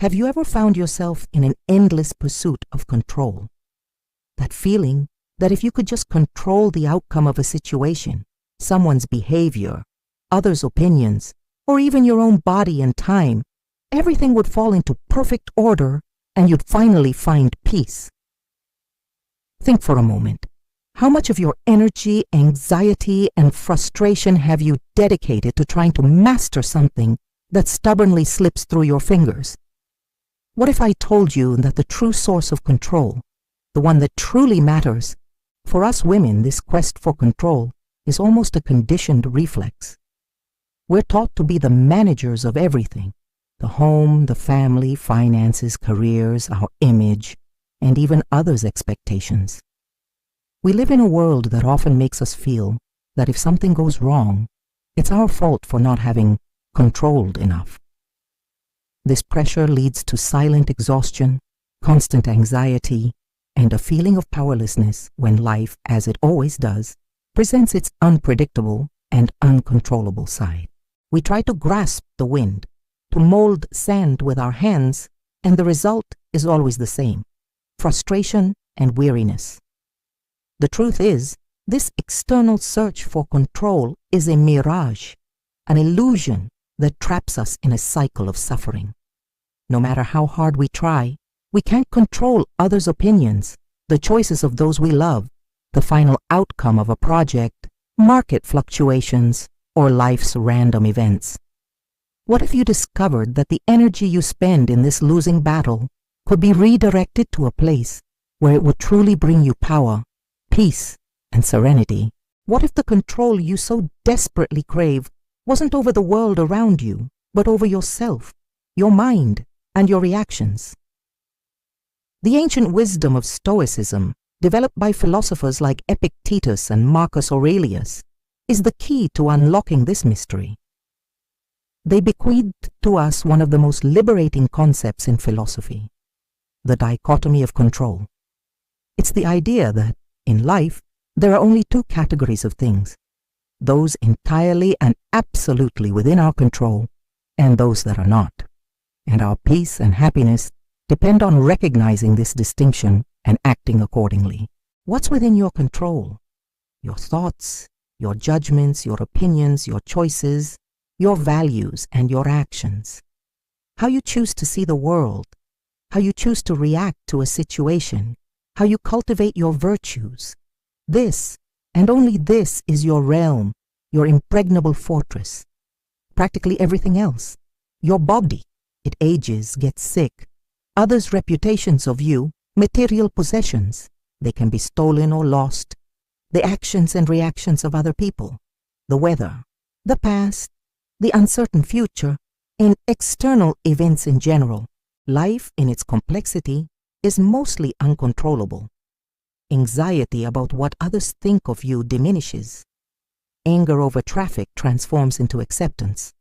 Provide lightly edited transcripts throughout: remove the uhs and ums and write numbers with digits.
Have you ever found yourself in an endless pursuit of control? That feeling that if you could just control the outcome of a situation, someone's behavior, others' opinions, or even your own body and time, everything would fall into perfect order and you'd finally find peace. Think for a moment. How much of your energy, anxiety, and frustration have you dedicated to trying to master something that stubbornly slips through your fingers? What if I told you that the true source of control, the one that truly matters, for us women, this quest for control is almost a conditioned reflex. We're taught to be the managers of everything, the home, the family, finances, careers, our image, and even others' expectations. We live in a world that often makes us feel that if something goes wrong, it's our fault for not having controlled enough. This pressure leads to silent exhaustion, constant anxiety, and a feeling of powerlessness when life, as it always does, presents its unpredictable and uncontrollable side. We try to grasp the wind, to mold sand with our hands, and the result is always the same: frustration and weariness. The truth is, this external search for control is a mirage, an illusion that traps us in a cycle of suffering. No matter how hard we try, we can't control others' opinions, the choices of those we love, the final outcome of a project, market fluctuations, or life's random events. What if you discovered that the energy you spend in this losing battle could be redirected to a place where it would truly bring you power, peace, and serenity? What if the control you so desperately crave wasn't over the world around you, but over yourself, your mind, and your reactions? The ancient wisdom of Stoicism, developed by philosophers like Epictetus and Marcus Aurelius, is the key to unlocking this mystery. They bequeathed to us one of the most liberating concepts in philosophy, the dichotomy of control. It's the idea that, in life, there are only two categories of things: those entirely and absolutely within our control, and those that are not. And our peace and happiness depend on recognizing this distinction and acting accordingly. What's within your control? Your thoughts, your judgments, your opinions, your choices, your values, and your actions. How you choose to see the world, how you choose to react to a situation, how you cultivate your virtues. This, and only this, is your realm, your impregnable fortress. Practically everything else, your body, it ages, gets sick. Others' reputations of you, material possessions, they can be stolen or lost. The actions and reactions of other people, the weather, the past, the uncertain future, and external events in general. Life in its complexity is mostly uncontrollable. Anxiety about what others think of you diminishes. Anger over traffic transforms into acceptance.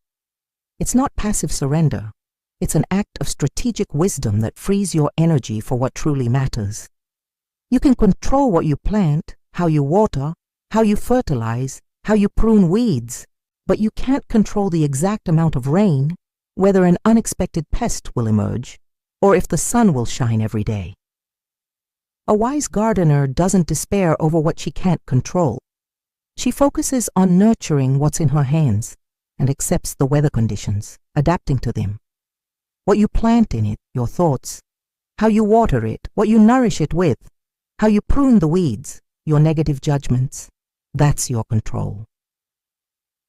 It's not passive surrender. It's an act of strategic wisdom that frees your energy for what truly matters. You can control what you plant, how you water, how you fertilize, how you prune weeds, but you can't control the exact amount of rain, whether an unexpected pest will emerge, or if the sun will shine every day. A wise gardener doesn't despair over what she can't control. She focuses on nurturing what's in her hands and accepts the weather conditions, adapting to them. What you plant in it, your thoughts, how you water it, what you nourish it with, how you prune the weeds, your negative judgments, that's your control.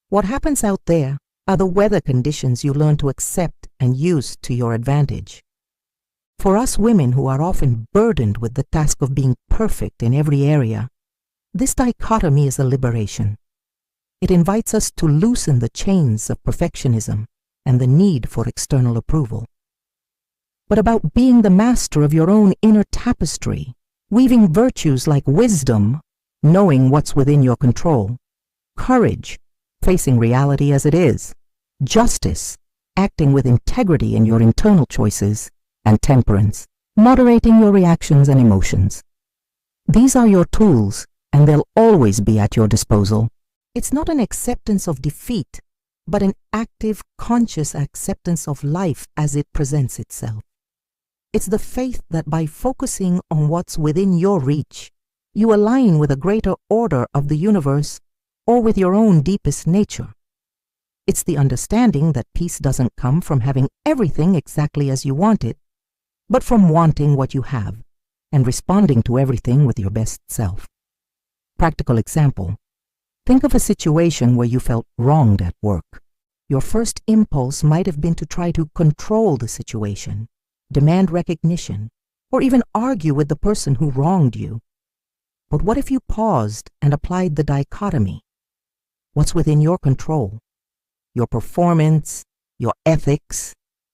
What happens out there are the weather conditions you learn to accept and use to your advantage. For us women who are often burdened with the task of being perfect in every area, this dichotomy is a liberation. It invites us to loosen the chains of perfectionism and the need for external approval. But about being the master of your own inner tapestry, weaving virtues like wisdom, knowing what's within your control, courage, facing reality as it is, justice, acting with integrity in your internal choices, and temperance, moderating your reactions and emotions. These are your tools, and they'll always be at your disposal. It's not an acceptance of defeat, but an active, conscious acceptance of life as it presents itself. It's the faith that by focusing on what's within your reach, you align with a greater order of the universe or with your own deepest nature. It's the understanding that peace doesn't come from having everything exactly as you want it, but from wanting what you have and responding to everything with your best self. Practical example. Think of a situation where you felt wronged at work. Your first impulse might have been to try to control the situation, demand recognition, or even argue with the person who wronged you. But what if you paused and applied the dichotomy? What's within your control? Your performance, your ethics,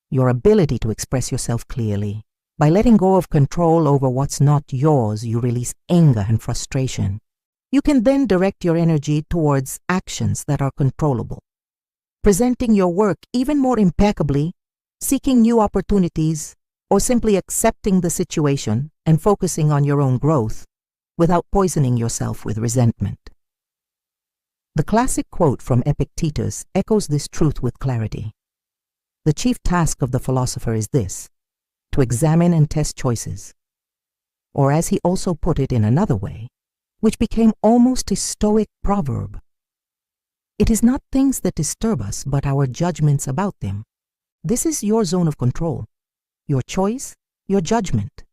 your ability to express yourself clearly. By letting go of control over what's not yours, you release anger and frustration. You can then direct your energy towards actions that are controllable, presenting your work even more impeccably, seeking new opportunities, or simply accepting the situation and focusing on your own growth without poisoning yourself with resentment. The classic quote from Epictetus echoes this truth with clarity. The chief task of the philosopher is this: to examine and test choices. Or as he also put it in another way, which became almost a Stoic proverb, it is not things that disturb us, but our judgments about them. This is your zone of control, your choice, your judgment.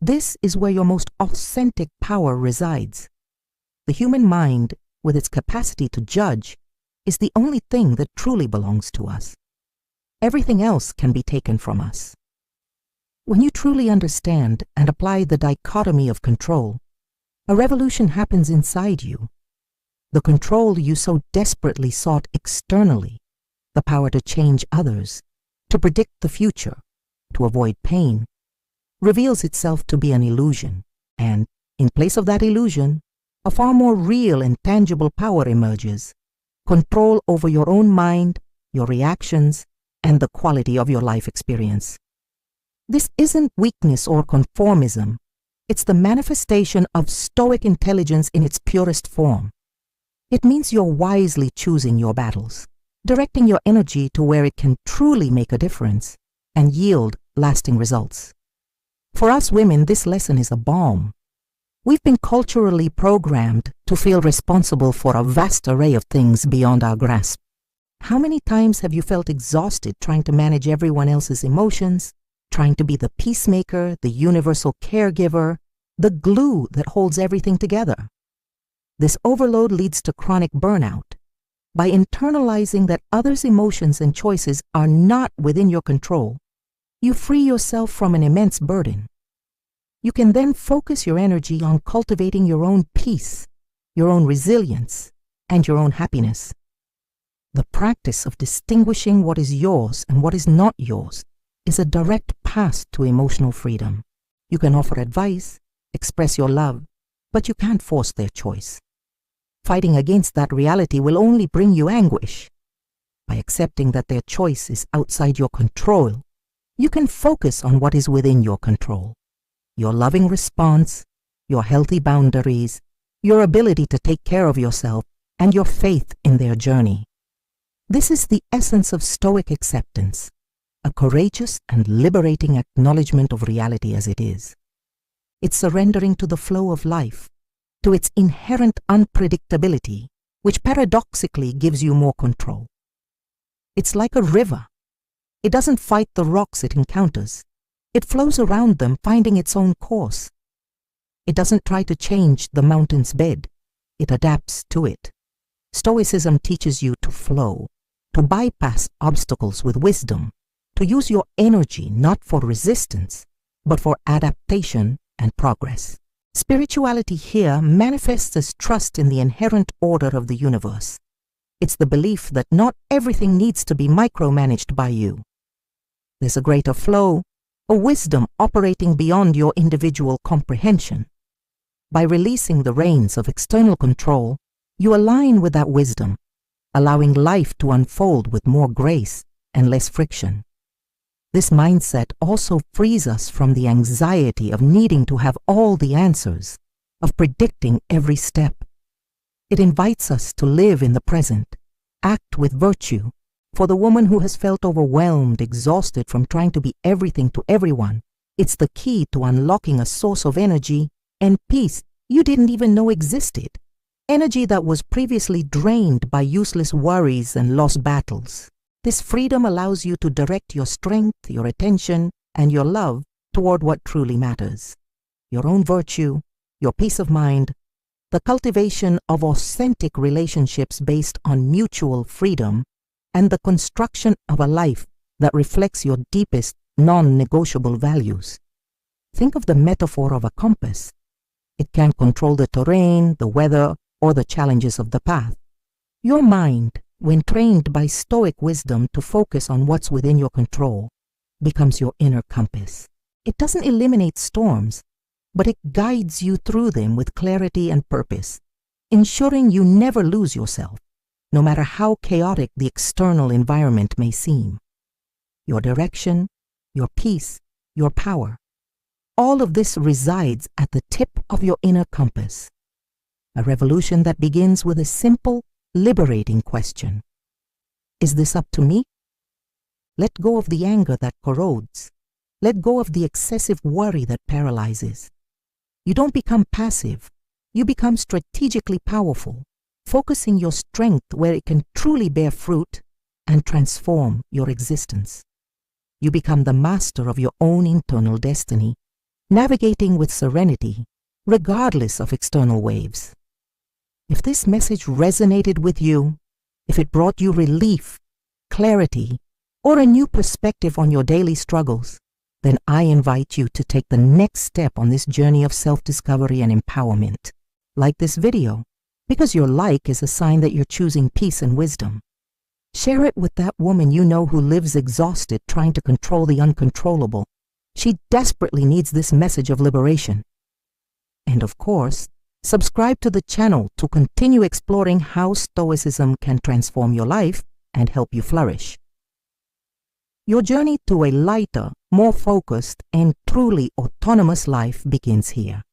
This is where your most authentic power resides. The human mind, with its capacity to judge, is the only thing that truly belongs to us. Everything else can be taken from us. When you truly understand and apply the dichotomy of control, a revolution happens inside you. The control you so desperately sought externally, the power to change others, to predict the future, to avoid pain, reveals itself to be an illusion, and, in place of that illusion, a far more real and tangible power emerges: control over your own mind, your reactions, and the quality of your life experience. This isn't weakness or conformism. It's the manifestation of Stoic intelligence in its purest form. It means you're wisely choosing your battles, directing your energy to where it can truly make a difference and yield lasting results. For us women, this lesson is a balm. We've been culturally programmed to feel responsible for a vast array of things beyond our grasp. How many times have you felt exhausted trying to manage everyone else's emotions, trying to be the peacemaker, the universal caregiver, the glue that holds everything together? This overload leads to chronic burnout. By internalizing that others' emotions and choices are not within your control, you free yourself from an immense burden. You can then focus your energy on cultivating your own peace, your own resilience, and your own happiness. The practice of distinguishing what is yours and what is not yours is a direct path to emotional freedom. You can offer advice, express your love, but you can't force their choice. Fighting against that reality will only bring you anguish. By accepting that their choice is outside your control, you can focus on what is within your control: your loving response, your healthy boundaries, your ability to take care of yourself, and your faith in their journey. This is the essence of Stoic acceptance, a courageous and liberating acknowledgement of reality as it is. It's surrendering to the flow of life, to its inherent unpredictability, which paradoxically gives you more control. It's like a river. It doesn't fight the rocks it encounters. It flows around them, finding its own course. It doesn't try to change the mountain's bed. It adapts to it. Stoicism teaches you to flow, to bypass obstacles with wisdom, to use your energy not for resistance, but for adaptation and progress. Spirituality here manifests as trust in the inherent order of the universe. It's the belief that not everything needs to be micromanaged by you. There's a greater flow, a wisdom operating beyond your individual comprehension. By releasing the reins of external control, you align with that wisdom, allowing life to unfold with more grace and less friction. This mindset also frees us from the anxiety of needing to have all the answers, of predicting every step. It invites us to live in the present, Act with virtue. For the woman who has felt overwhelmed, exhausted from trying to be everything to everyone, it's the key to unlocking a source of energy and peace you didn't even know existed. Energy that was previously drained by useless worries and lost battles. This freedom allows you to direct your strength, your attention, and your love toward what truly matters. Your own virtue, your peace of mind, the cultivation of authentic relationships based on mutual freedom, and the construction of a life that reflects your deepest non-negotiable values. Think of the metaphor of a compass. It can't control the terrain, the weather, or the challenges of the path. Your mind, when trained by Stoic wisdom to focus on what's within your control, becomes your inner compass. It doesn't eliminate storms, but it guides you through them with clarity and purpose, ensuring you never lose yourself, no matter how chaotic the external environment may seem. Your direction, your peace, your power, all of this resides at the tip of your inner compass. A revolution that begins with a simple, liberating question. Is this up to me? Let go of the anger that corrodes. Let go of the excessive worry that paralyzes. You don't become passive. You become strategically powerful, focusing your strength where it can truly bear fruit and transform your existence. You become the master of your own internal destiny, navigating with serenity, regardless of external waves. If this message resonated with you, if it brought you relief, clarity, or a new perspective on your daily struggles, then I invite you to take the next step on this journey of self-discovery and empowerment. Like this video, because your like is a sign that you're choosing peace and wisdom. Share it with that woman you know who lives exhausted trying to control the uncontrollable. She desperately needs this message of liberation. And of course, subscribe to the channel to continue exploring how Stoicism can transform your life and help you flourish. Your journey to a lighter, more focused, and truly autonomous life begins here.